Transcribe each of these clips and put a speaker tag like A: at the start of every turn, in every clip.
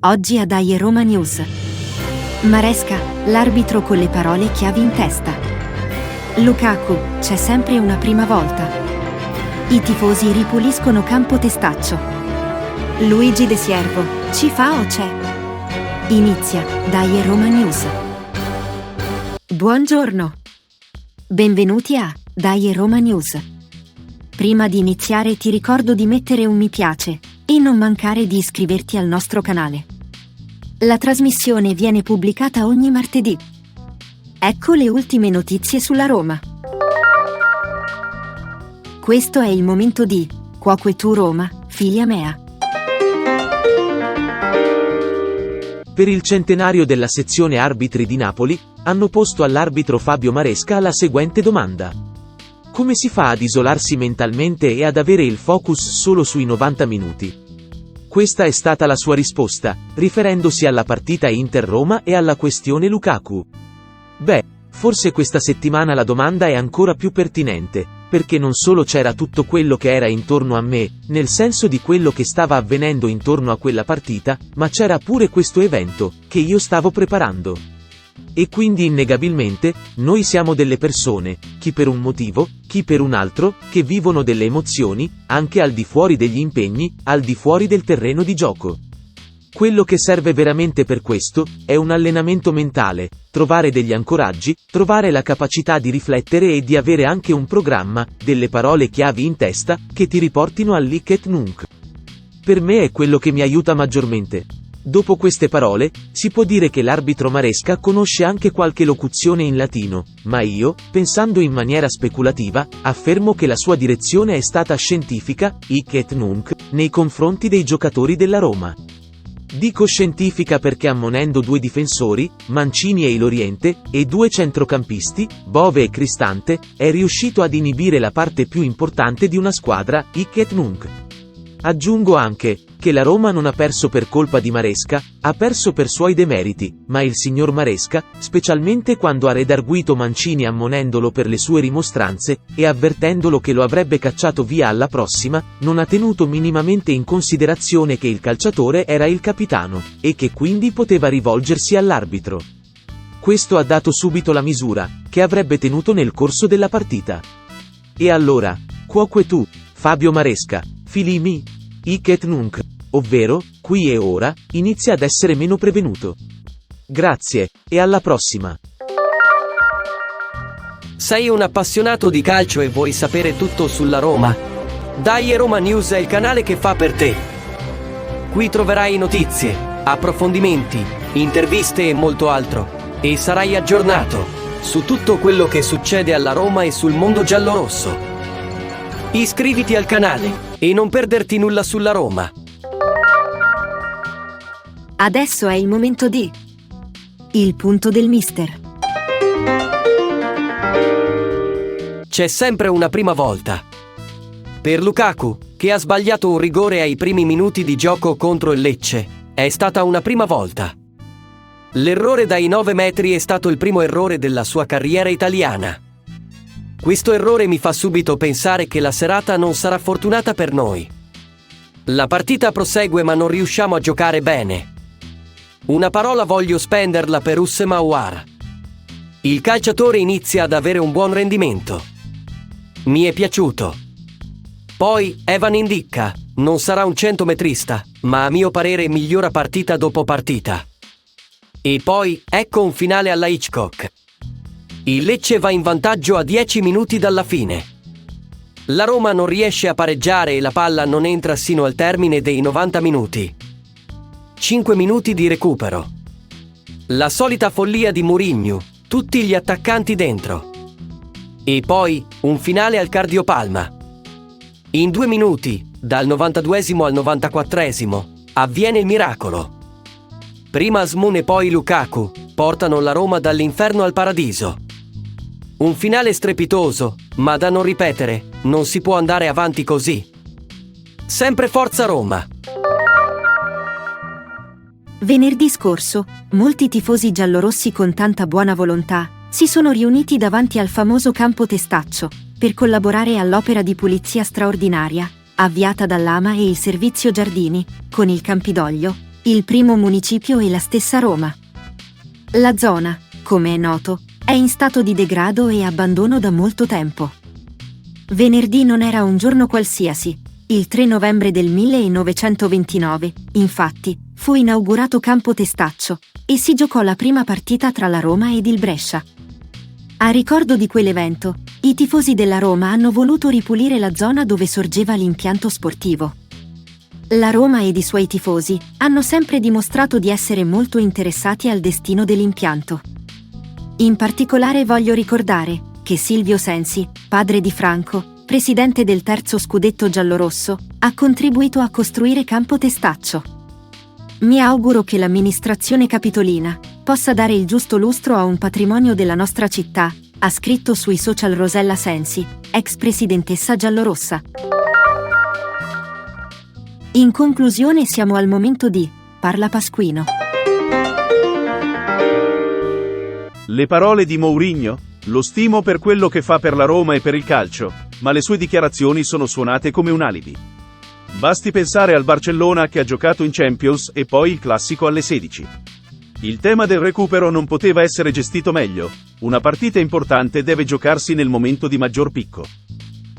A: Oggi a Dai Roma News. Maresca, l'arbitro con le parole chiavi in testa. Lukaku, c'è sempre una prima volta. I tifosi ripuliscono campo Testaccio. Luigi De Siervo, ci fa o c'è? Inizia Dai Roma News. Buongiorno. Benvenuti a Dai Roma News. Prima di iniziare ti ricordo di mettere un mi piace e non mancare di iscriverti al nostro canale. La trasmissione viene pubblicata ogni martedì. Ecco le ultime notizie sulla Roma. Questo è il momento di Quoque tu Roma, figlia mea.
B: Per il centenario della sezione arbitri di Napoli, hanno posto all'arbitro Fabio Maresca la seguente domanda. Come si fa ad isolarsi mentalmente e ad avere il focus solo sui 90 minuti? Questa è stata la sua risposta, riferendosi alla partita Inter-Roma e alla questione Lukaku. Beh, forse questa settimana la domanda è ancora più pertinente, perché non solo c'era tutto quello che era intorno a me, nel senso di quello che stava avvenendo intorno a quella partita, ma c'era pure questo evento, che io stavo preparando. E quindi innegabilmente, noi siamo delle persone, chi per un motivo, chi per un altro, che vivono delle emozioni, anche al di fuori degli impegni, al di fuori del terreno di gioco. Quello che serve veramente per questo, è un allenamento mentale, trovare degli ancoraggi, trovare la capacità di riflettere e di avere anche un programma, delle parole chiavi in testa, che ti riportino al Hic et Nunc. Per me è quello che mi aiuta maggiormente. Dopo queste parole, si può dire che l'arbitro Maresca conosce anche qualche locuzione in latino, ma io, pensando in maniera speculativa, affermo che la sua direzione è stata scientifica, hic et nunc, nei confronti dei giocatori della Roma. Dico scientifica perché ammonendo due difensori, Mancini e Iloriente, e due centrocampisti, Bove e Cristante, è riuscito ad inibire la parte più importante di una squadra, hic et nunc. Aggiungo anche, che la Roma non ha perso per colpa di Maresca, ha perso per suoi demeriti, ma il signor Maresca, specialmente quando ha redarguito Mancini ammonendolo per le sue rimostranze, e avvertendolo che lo avrebbe cacciato via alla prossima, non ha tenuto minimamente in considerazione che il calciatore era il capitano, e che quindi poteva rivolgersi all'arbitro. Questo ha dato subito la misura, che avrebbe tenuto nel corso della partita. E allora, quoque tu, Fabio Maresca, fili mi, hic et nunc, ovvero, qui e ora, inizia ad essere meno prevenuto. Grazie, e alla prossima.
C: Sei un appassionato di calcio e vuoi sapere tutto sulla Roma? Dai Roma News è il canale che fa per te. Qui troverai notizie, approfondimenti, interviste e molto altro, e sarai aggiornato su tutto quello che succede alla Roma e sul mondo giallorosso. Iscriviti al canale e non perderti nulla sulla Roma.
A: Adesso è il momento di il punto del mister.
C: C'è sempre una prima volta. Per Lukaku, che ha sbagliato un rigore ai primi minuti di gioco contro il Lecce, è stata una prima volta. L'errore dai 9 metri è stato il primo errore della sua carriera italiana. Questo errore mi fa subito pensare che la serata non sarà fortunata per noi. La partita prosegue ma non riusciamo a giocare bene. Una parola voglio spenderla per Houssem Aouar. Il calciatore inizia ad avere un buon rendimento. Mi è piaciuto. Poi Evan Ndicka, non sarà un centometrista, ma a mio parere migliora partita dopo partita. E poi, ecco un finale alla Hitchcock. Il Lecce va in vantaggio a 10 minuti dalla fine. La Roma non riesce a pareggiare e la palla non entra sino al termine dei 90 minuti. 5 minuti di recupero. La solita follia di Mourinho, tutti gli attaccanti dentro. E poi, un finale al cardiopalma. In 2 minuti, dal 92esimo al 94esimo, avviene il miracolo. Prima Asmun e poi Lukaku portano la Roma dall'inferno al paradiso. Un finale strepitoso, ma da non ripetere, non si può andare avanti così. Sempre forza Roma!
A: Venerdì scorso, molti tifosi giallorossi con tanta buona volontà si sono riuniti davanti al famoso campo Testaccio per collaborare all'opera di pulizia straordinaria avviata dall'AMA e il servizio giardini con il Campidoglio, il primo municipio è la stessa Roma. La zona, come è noto, è in stato di degrado e abbandono da molto tempo. Venerdì non era un giorno qualsiasi. Il 3 novembre del 1929, infatti, fu inaugurato Campo Testaccio e si giocò la prima partita tra la Roma ed il Brescia. A ricordo di quell'evento, i tifosi della Roma hanno voluto ripulire la zona dove sorgeva l'impianto sportivo. La Roma ed i suoi tifosi hanno sempre dimostrato di essere molto interessati al destino dell'impianto. In particolare voglio ricordare che Silvio Sensi, padre di Franco, presidente del terzo scudetto giallorosso, ha contribuito a costruire Campo Testaccio. Mi auguro che l'amministrazione capitolina possa dare il giusto lustro a un patrimonio della nostra città, ha scritto sui social Rosella Sensi, ex presidentessa giallorossa. In conclusione siamo al momento di Parla Pasquino.
D: Le parole di Mourinho? Lo stimo per quello che fa per la Roma e per il calcio, ma le sue dichiarazioni sono suonate come un alibi. Basti pensare al Barcellona che ha giocato in Champions e poi il classico alle 16. Il tema del recupero non poteva essere gestito meglio. Una partita importante deve giocarsi nel momento di maggior picco.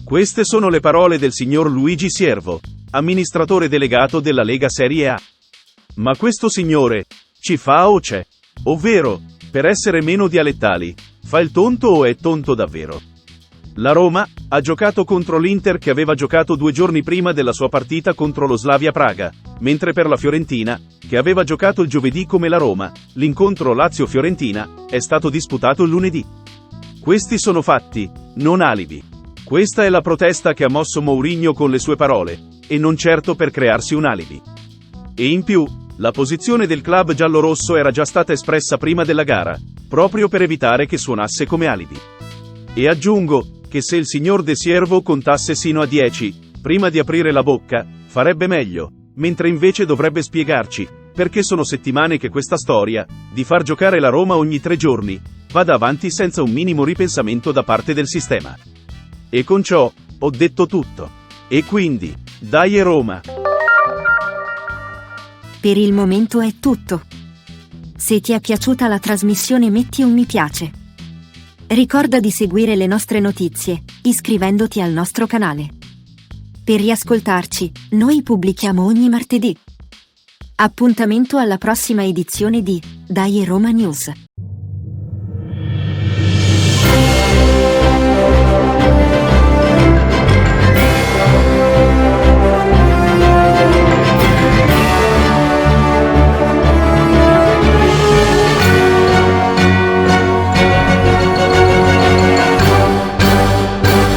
D: Queste sono le parole del signor Luigi Siervo, amministratore delegato della Lega Serie A. Ma questo signore ci fa o c'è? Ovvero, per essere meno dialettali, fa il tonto o è tonto davvero? La Roma ha giocato contro l'Inter che aveva giocato 2 giorni prima della sua partita contro lo Slavia Praga, mentre per la Fiorentina, che aveva giocato il giovedì come la Roma, l'incontro Lazio-Fiorentina è stato disputato il lunedì. Questi sono fatti, non alibi. Questa è la protesta che ha mosso Mourinho con le sue parole, e non certo per crearsi un alibi. E in più, la posizione del club giallorosso era già stata espressa prima della gara, proprio per evitare che suonasse come alibi. E aggiungo che se il signor De Siervo contasse sino a 10, prima di aprire la bocca, farebbe meglio, mentre invece dovrebbe spiegarci, perché sono settimane che questa storia, di far giocare la Roma ogni 3 giorni, vada avanti senza un minimo ripensamento da parte del sistema. E con ciò, ho detto tutto. E quindi, dai Roma!
A: Per il momento è tutto. Se ti è piaciuta la trasmissione metti un mi piace. Ricorda di seguire le nostre notizie, iscrivendoti al nostro canale. Per riascoltarci, noi pubblichiamo ogni martedì. Appuntamento alla prossima edizione di Dai Roma News.